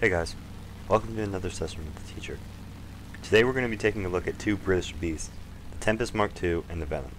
Hey guys, welcome to another session with the teacher. Today we're going to be taking a look at two British beasts, the Tempest mkII and the Venom.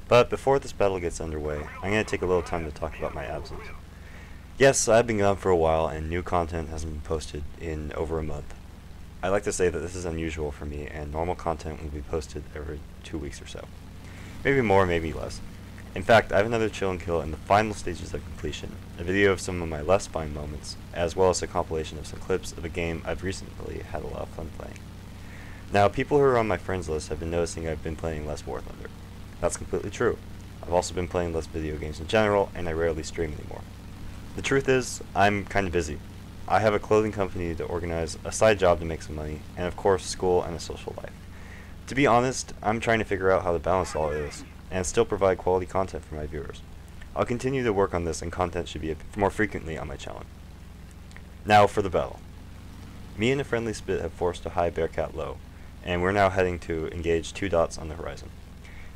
But before this battle gets underway, I'm going to take a little time to talk about my absence. Yes, I've been gone for a while and new content hasn't been posted in over a month. I like to say that this is unusual for me and normal content will be posted every 2 weeks or so. Maybe more, maybe less. In fact, I have another chill and kill in the final stages of completion, a video of some of my less fine moments, as well as a compilation of some clips of a game I've recently had a lot of fun playing. Now, people who are on my friends list have been noticing I've been playing less War Thunder. That's completely true. I've also been playing less video games in general, and I rarely stream anymore. The truth is, I'm kind of busy. I have a clothing company to organize, a side job to make some money, and of course school and a social life. To be honest, I'm trying to figure out how to balance all of this, and still provide quality content for my viewers. I'll continue to work on this, and content should be more frequently on my channel. Now for the battle. Me and a friendly spit have forced a high Bearcat low, and we're now heading to engage 2 dots on the horizon.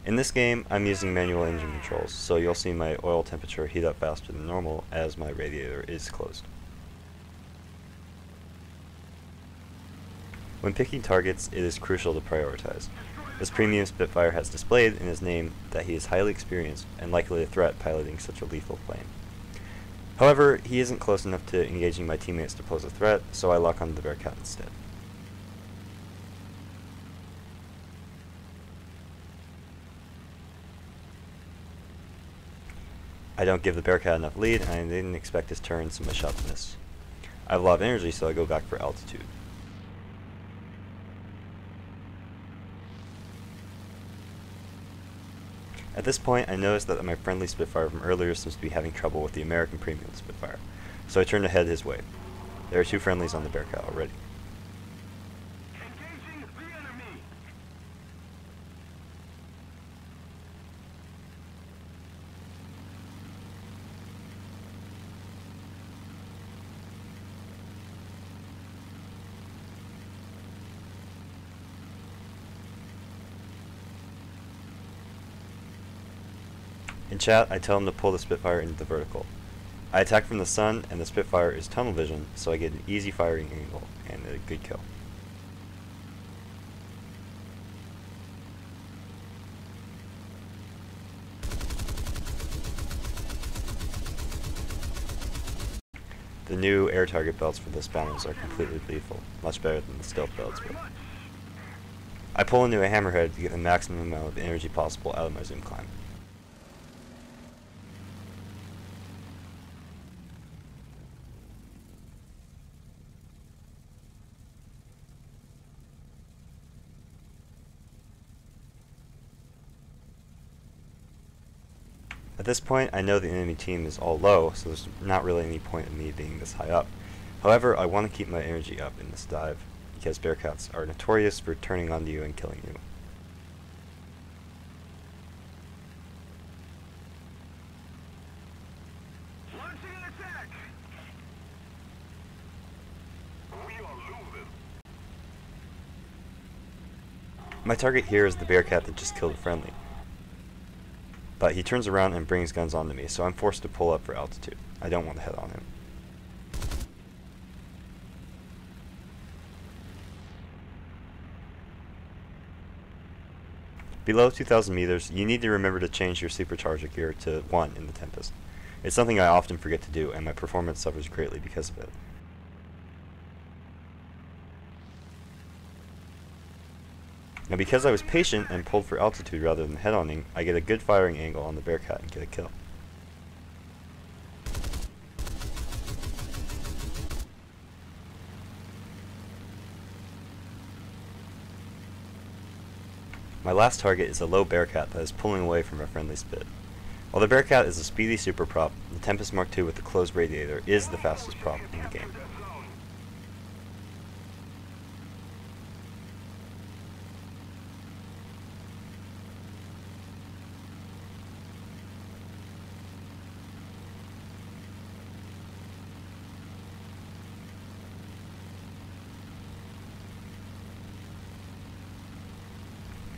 In this game, I'm using manual engine controls, so you'll see my oil temperature heat up faster than normal as my radiator is closed. When picking targets, it is crucial to prioritize. This premium Spitfire has displayed in his name that he is highly experienced and likely a threat piloting such a lethal plane. However, he isn't close enough to engaging my teammates to pose a threat, so I lock onto the Bearcat instead. I don't give the Bearcat enough lead, and I didn't expect his turn, so my shots miss. I have a lot of energy, so I go back for altitude. At this point, I noticed that my friendly Spitfire from earlier seems to be having trouble with the American premium Spitfire, so I turned to head his way. There are 2 friendlies on the Bearcat already. In chat, I tell him to pull the Spitfire into the vertical. I attack from the sun, and the Spitfire is tunnel vision, so I get an easy firing angle and a good kill. The new air target belts for this balance are completely lethal, much better than the stealth belts were. I pull into a hammerhead to get the maximum amount of energy possible out of my zoom climb. At this point, I know the enemy team is all low, so there's not really any point in me being this high up. However, I want to keep my energy up in this dive, because Bearcats are notorious for turning on you and killing you. My target here is the Bearcat that just killed a friendly. But he turns around and brings guns onto me, so I'm forced to pull up for altitude. I don't want to head on him. Below 2,000 meters, you need to remember to change your supercharger gear to 1 in the Tempest. It's something I often forget to do, and my performance suffers greatly because of it. Now, because I was patient and pulled for altitude rather than head-onning, I get a good firing angle on the Bearcat and get a kill. My last target is a low Bearcat that is pulling away from a friendly spit. While the Bearcat is a speedy super prop, the Tempest mkII with the closed radiator is the fastest prop in the game.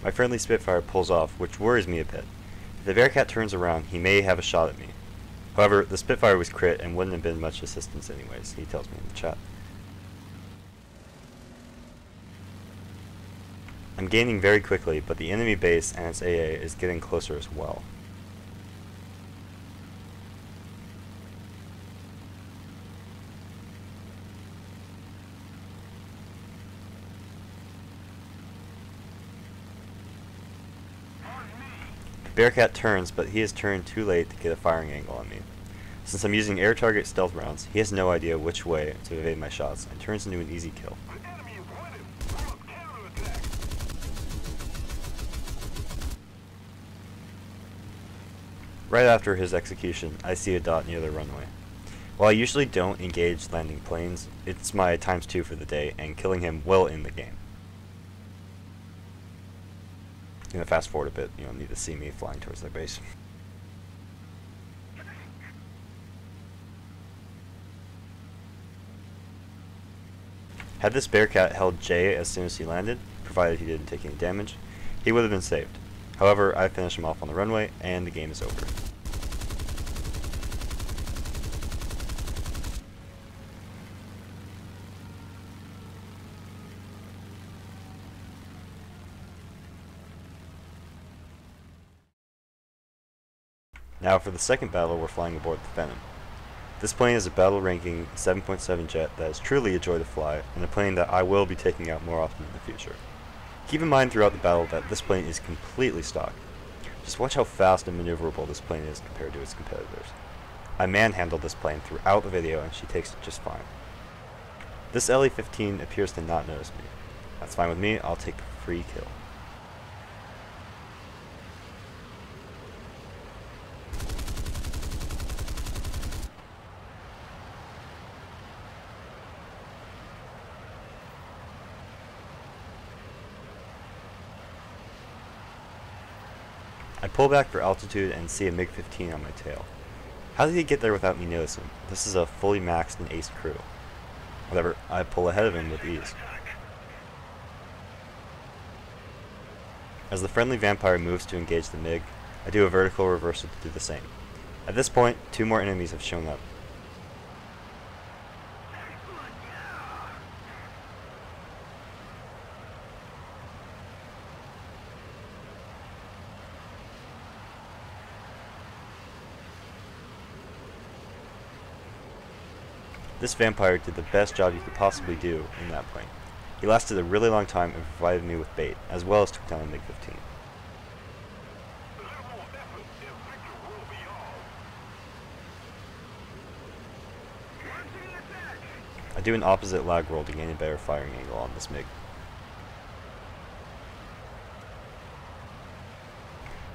My friendly Spitfire pulls off, which worries me a bit. If the Bearcat turns around, he may have a shot at me. However, the Spitfire was crit and wouldn't have been much assistance anyways, he tells me in the chat. I'm gaining very quickly, but the enemy base and its AA is getting closer as well. The Bearcat turns, but he has turned too late to get a firing angle on me. Since I'm using air target stealth rounds, he has no idea which way to evade my shots and turns into an easy kill. Right after his execution, I see a dot near the runway. While I usually don't engage landing planes, it's my ×2 for the day, and killing him will end the game. I'm gonna fast forward a bit, you don't need to see me flying towards their base. Had this Bearcat held J as soon as he landed, provided he didn't take any damage, he would have been saved. However, I finish him off on the runway, and the game is over. Now for the second battle, we're flying aboard the Venom. This plane is a battle ranking 7.7 jet that is truly a joy to fly, and a plane that I will be taking out more often in the future. Keep in mind throughout the battle that this plane is completely stock. Just watch how fast and maneuverable this plane is compared to its competitors. I manhandled this plane throughout the video and she takes it just fine. This LA-15 appears to not notice me. That's fine with me, I'll take the free kill. I pull back for altitude and see a MiG-15 on my tail. How did he get there without me noticing? This is a fully maxed and aced crew. Whatever, I pull ahead of him with ease. As the friendly vampire moves to engage the MiG, I do a vertical reversal to do the same. At this point, 2 more enemies have shown up. This vampire did the best job you could possibly do in that plane. He lasted a really long time and provided me with bait, as well as took down a MiG-15. I do an opposite lag roll to gain a better firing angle on this MiG.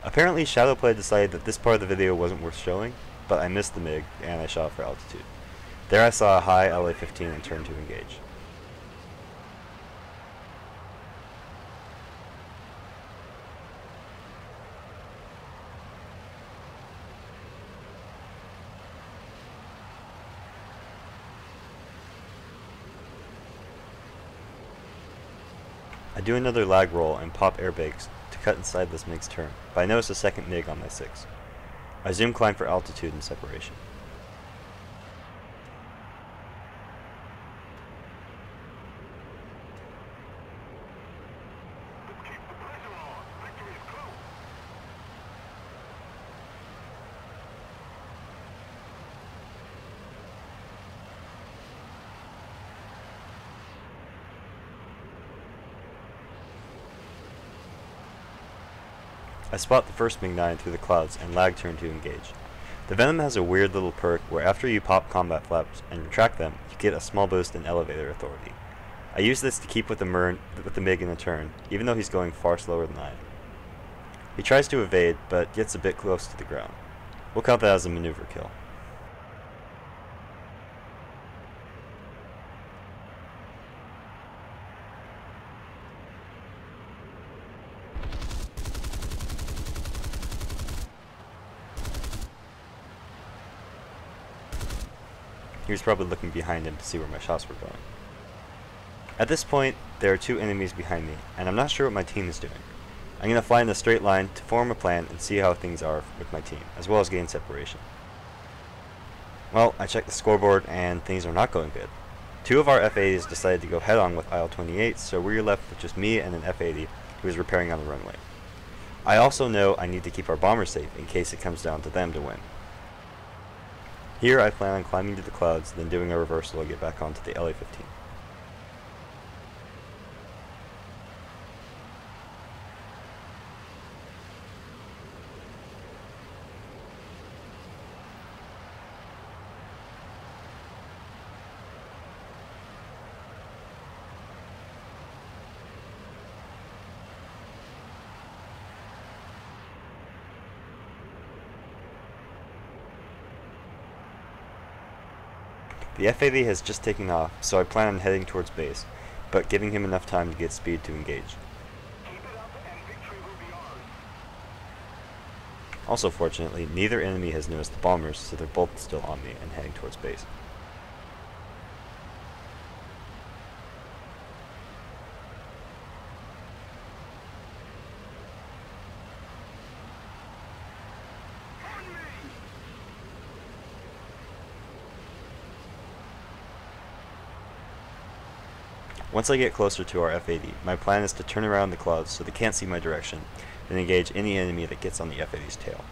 Apparently Shadowplay decided that this part of the video wasn't worth showing, but I missed the MiG and I shot for altitude. There I saw a high LA-15 and turned to engage. I do another lag roll and pop airbags to cut inside this MiG's turn, but I notice a second MiG on my 6. I zoom climb for altitude and separation. I spot the first mkII through the clouds and lag turn to engage. The Venom has a weird little perk where after you pop combat flaps and retract them, you get a small boost in elevator authority. I use this to keep with the MiG in the turn, even though he's going far slower than I am. He tries to evade, but gets a bit close to the ground. We'll count that as a maneuver kill. He was probably looking behind him to see where my shots were going. At this point, there are 2 enemies behind me, and I'm not sure what my team is doing. I'm going to fly in a straight line to form a plan and see how things are with my team, as well as gain separation. Well, I checked the scoreboard and things are not going good. 2 of our F-80s decided to go head-on with IL-28, so we're left with just me and an F-80, who is repairing on the runway. I also know I need to keep our bomber safe in case it comes down to them to win. Here I plan on climbing to the clouds, then doing a reversal to get back onto the LA-15. The FAV has just taken off, so I plan on heading towards base, but giving him enough time to get speed to engage. Also fortunately, neither enemy has noticed the bombers, so they're both still on me and heading towards base. Once I get closer to our F-80, my plan is to turn around the clouds so they can't see my direction, and engage any enemy that gets on the F-80's tail.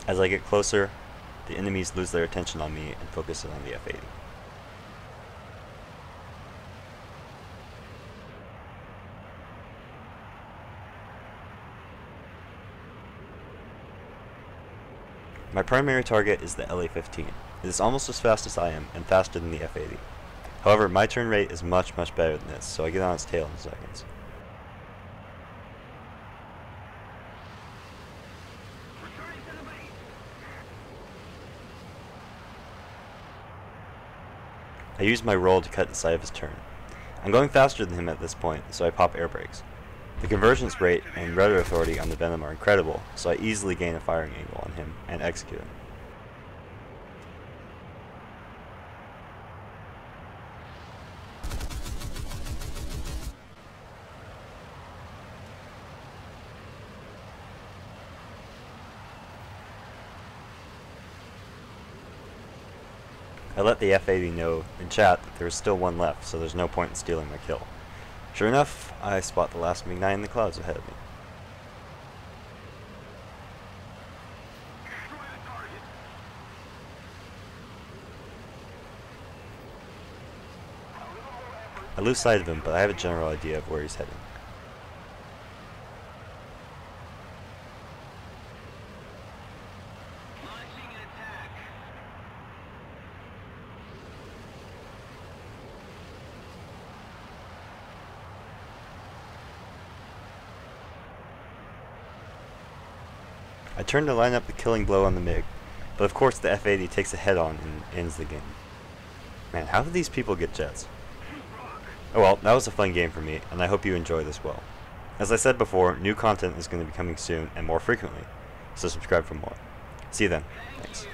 As I get closer, the enemies lose their attention on me and focus it on the F-80. My primary target is the LA-15. It is almost as fast as I am, and faster than the F-80. However, my turn rate is much better than this, so I get on its tail in seconds. I use my roll to cut the side of his turn. I'm going faster than him at this point, so I pop air brakes. The convergence rate and rudder authority on the Venom are incredible, so I easily gain a firing angle on him and execute him. I let the F-80 know in chat that there is still one left, so there's no point in stealing my kill. Sure enough, I spot the last mkII in the clouds ahead of me. I lose sight of him, but I have a general idea of where he's heading. I turn to line up the killing blow on the MiG, but of course the F-80 takes a head-on and ends the game. Man, how do these people get jets? Oh well, that was a fun game for me, and I hope you enjoy this well. As I said before, new content is going to be coming soon and more frequently, so subscribe for more. See you then. Thanks.